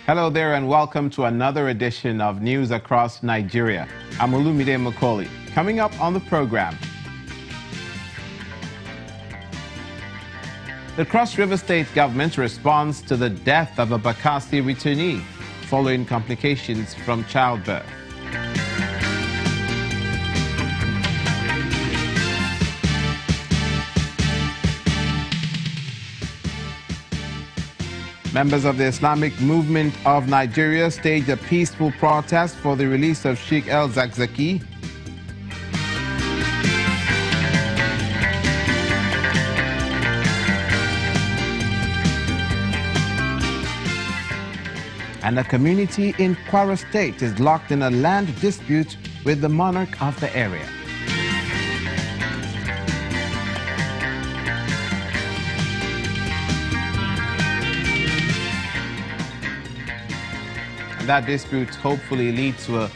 Hello there and welcome to another edition of News Across Nigeria. I'm Olumide Macaulay. Coming up on the program, the Cross River State government responds to the death of a Bakassi returnee following complications from childbirth. Members of the Islamic Movement of Nigeria staged a peaceful protest for the release of Sheikh El-Zakzaky. And a community in Kwara State is locked in a land dispute with the monarch of the area. And that dispute hopefully leads to a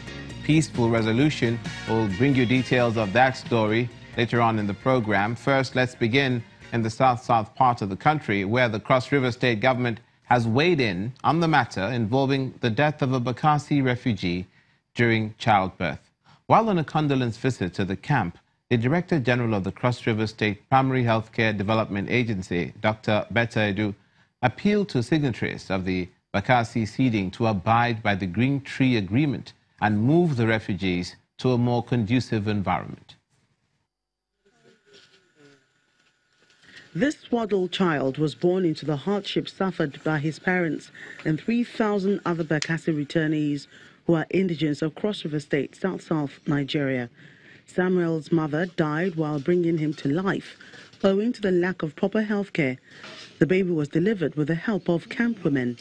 peaceful resolution. We'll bring you details of that story later on in the program. First, let's begin in the south part of the country, where the Cross River State government has weighed in on the matter involving the death of a Bakassi refugee during childbirth. While on a condolence visit to the camp, the Director General of the Cross River State Primary Healthcare Development Agency, Dr. Bakassi, appealed to signatories of the Bakassi seeding to abide by the Green Tree Agreement and move the refugees to a more conducive environment. This swaddled child was born into the hardship suffered by his parents and 3,000 other Bakassi returnees who are indigents of Cross River State, South Nigeria. Samuel's mother died while bringing him to life, owing to the lack of proper health care. The baby was delivered with the help of camp women.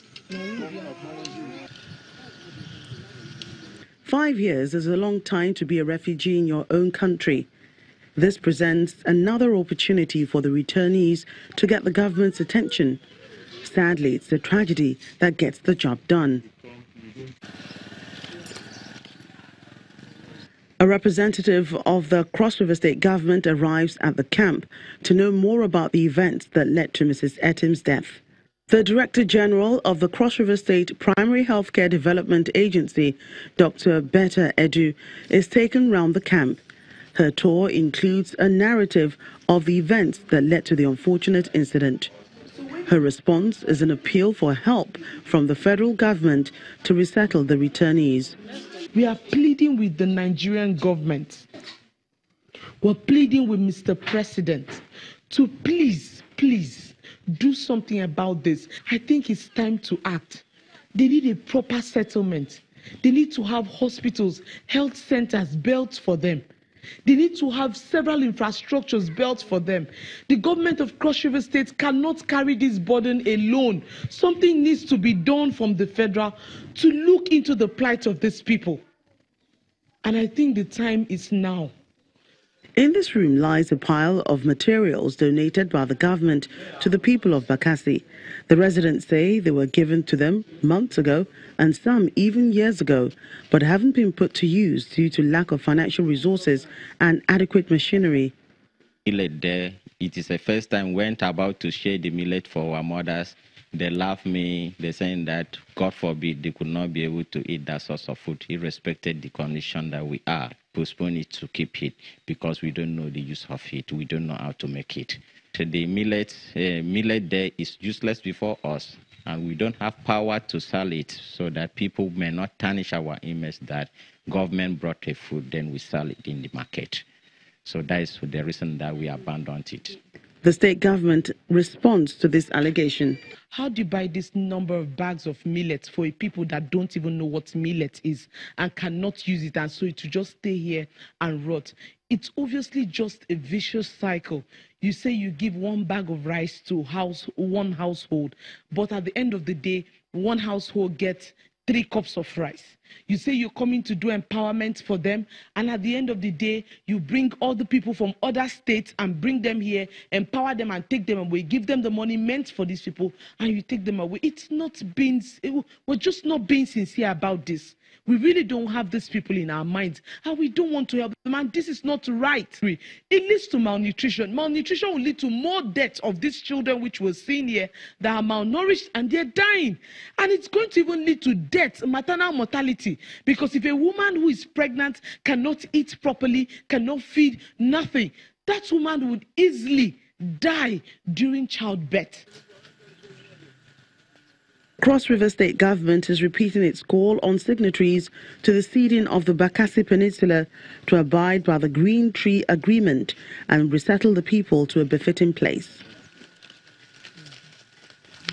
5 years is a long time to be a refugee in your own country. This presents another opportunity for the returnees to get the government's attention. Sadly, it's the tragedy that gets the job done. A representative of the Cross River State government arrives at the camp to know more about the events that led to Mrs. Etim's death. The Director General of the Cross River State Primary Healthcare Development Agency, Dr. Bakassi, is taken round the camp. Her tour includes a narrative of the events that led to the unfortunate incident. Her response is an appeal for help from the federal government to resettle the returnees. We are pleading with the Nigerian government. We're pleading with Mr. President to please do something about this. I think it's time to act. They need a proper settlement. They need to have hospitals, health centers built for them. They need to have several infrastructures built for them. The government of Cross River State cannot carry this burden alone. Something needs to be done from the federal to look into the plight of these people. And I think the time is now. In this room lies a pile of materials donated by the government to the people of Bakassi. The residents say they were given to them months ago and some even years ago, but haven't been put to use due to lack of financial resources and adequate machinery. Millet there, it is the first time we went about to share the millet for our mothers. They laughed me. They're saying that, God forbid, they could not be able to eat that source of food, irrespective of the condition that we are. Postpone it to keep it because we don't know the use of it. We don't know how to make it. So the millet there is useless before us, and we don't have power to sell it so that people may not tarnish our image that government brought a food, then we sell it in the market. So that is the reason that we abandoned it. The state government responds to this allegation. How do you buy this number of bags of millet for people that don't even know what millet is and cannot use it, and so it will just stay here and rot? It's obviously just a vicious cycle. You say you give one bag of rice to one household, but at the end of the day, one household gets 3 cups of rice. You say you're coming to do empowerment for them, and at the end of the day, you bring all the people from other states and bring them here, empower them and take them away, give them the money meant for these people, and you take them away. We're just not being sincere about this. We really don't have these people in our minds, and we don't want to help them. And this is not right. It leads to malnutrition. Malnutrition will lead to more deaths of these children, which we're seeing here, that are malnourished and they're dying. And it's going to even lead to death, maternal mortality. Because if a woman who is pregnant cannot eat properly, cannot feed, nothing, that woman would easily die during childbirth. Cross River State Government is repeating its call on signatories to the ceding of the Bakassi Peninsula to abide by the Green Tree Agreement and resettle the people to a befitting place.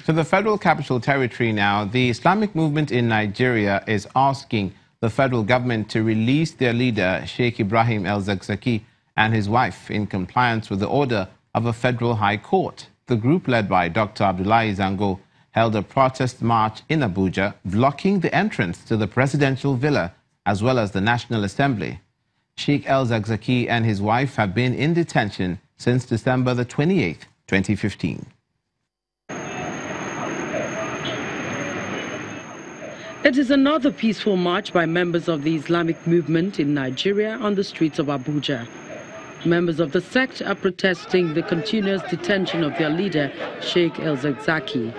To the Federal Capital Territory now, the Islamic movement in Nigeria is asking the federal government to release their leader, Sheikh Ibrahim El-Zakzaki, and his wife in compliance with the order of a federal high court. The group, led by Dr. Abdullahi Zango, held a protest march in Abuja, blocking the entrance to the presidential villa as well as the National Assembly. Sheikh El-Zakzaki and his wife have been in detention since December the 28th, 2015. It is another peaceful march by members of the Islamic movement in Nigeria on the streets of Abuja. Members of the sect are protesting the continuous detention of their leader, Sheikh El-Zakzaki.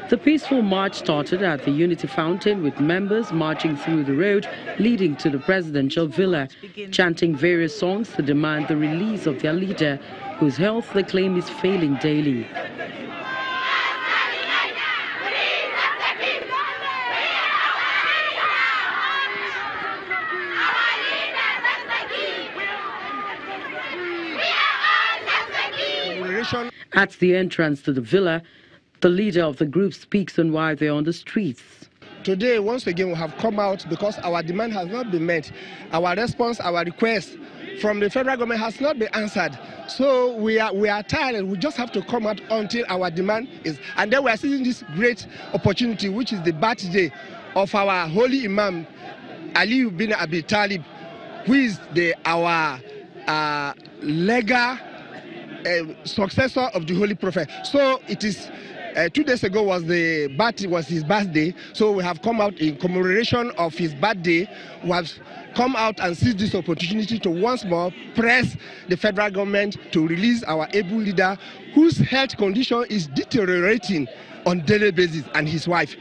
The peaceful march started at the Unity Fountain with members marching through the road leading to the presidential villa, chanting various songs to demand the release of their leader, whose health they claim is failing daily. At the entrance to the villa, the leader of the group speaks on why they're on the streets. Today, once again, we have come out because our demand has not been met. Our response, our request from the federal government has not been answered. So we are tired. We just have to come out until our demand is. And then we are seeing this great opportunity, which is the birthday of our holy Imam, Ali bin Abi Talib, who is our legal successor of the Holy Prophet. So it is 2 days ago was his birthday. So we have come out in commemoration of his birthday. We have come out and seized this opportunity to once more press the federal government to release our able leader, whose health condition is deteriorating on a daily basis, and his wife.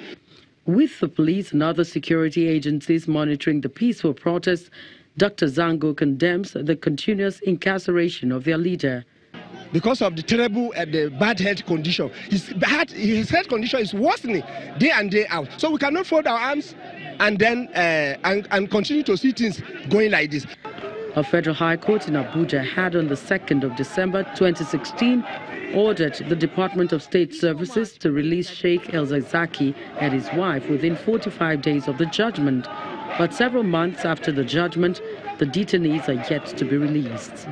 With the police and other security agencies monitoring the peaceful protests, Dr. Zango condemns the continuous incarceration of their leader. Because of the terrible and the bad health condition. His health condition is worsening day and day out. So we cannot fold our arms and then and continue to see things going like this. A federal high court in Abuja had on the 2nd of December 2016 ordered the Department of State Services to release Sheikh El-Zakzaki and his wife within 45 days of the judgment. But several months after the judgment, the detainees are yet to be released.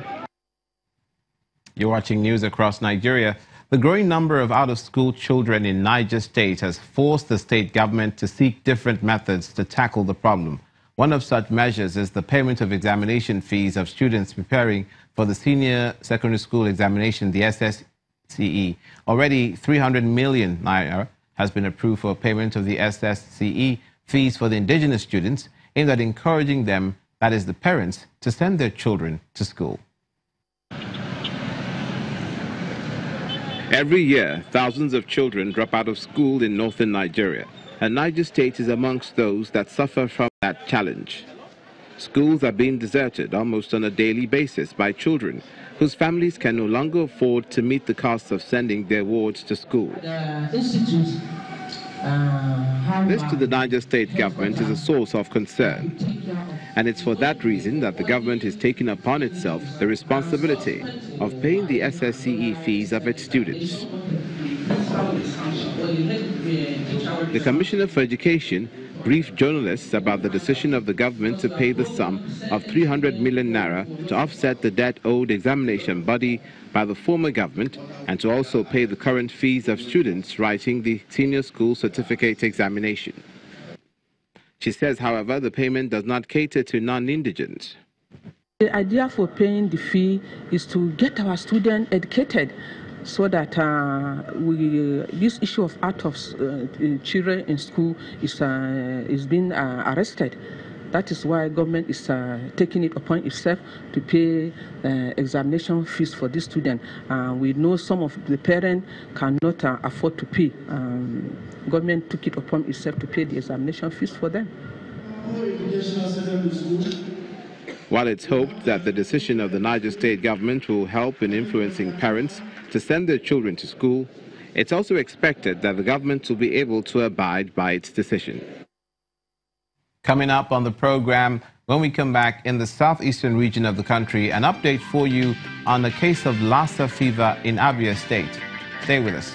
You're watching news across Nigeria. The growing number of out-of-school children in Niger State has forced the state government to seek different methods to tackle the problem. One of such measures is the payment of examination fees of students preparing for the senior secondary school examination, the SSCE. Already 300 million naira has been approved for payment of the SSCE fees for the indigenous students, aimed at encouraging them, that is the parents, to send their children to school. Every year, thousands of children drop out of school in northern Nigeria, and Niger State is amongst those that suffer from that challenge. Schools are being deserted almost on a daily basis by children whose families can no longer afford to meet the cost of sending their wards to school. This to the Niger State government is a source of concern. And it's for that reason that the government is taking upon itself the responsibility of paying the SSCE fees of its students. The Commissioner for Education briefed journalists about the decision of the government to pay the sum of 300 million naira to offset the debt owed examination body by the former government and to also pay the current fees of students writing the senior school certificate examination. She says, however, the payment does not cater to non-indigents. The idea for paying the fee is to get our students educated so that this issue of out of children in school is being arrested. That is why government is taking it upon itself to pay examination fees for this student. We know some of the parents cannot afford to pay. Government took it upon itself to pay the examination fees for them. While it's hoped that the decision of the Niger state government will help in influencing parents to send their children to school, it's also expected that the government will be able to abide by its decision. Coming up on the program, when we come back, in the southeastern region of the country, an update for you on the case of Lassa fever in Abuja State. Stay with us.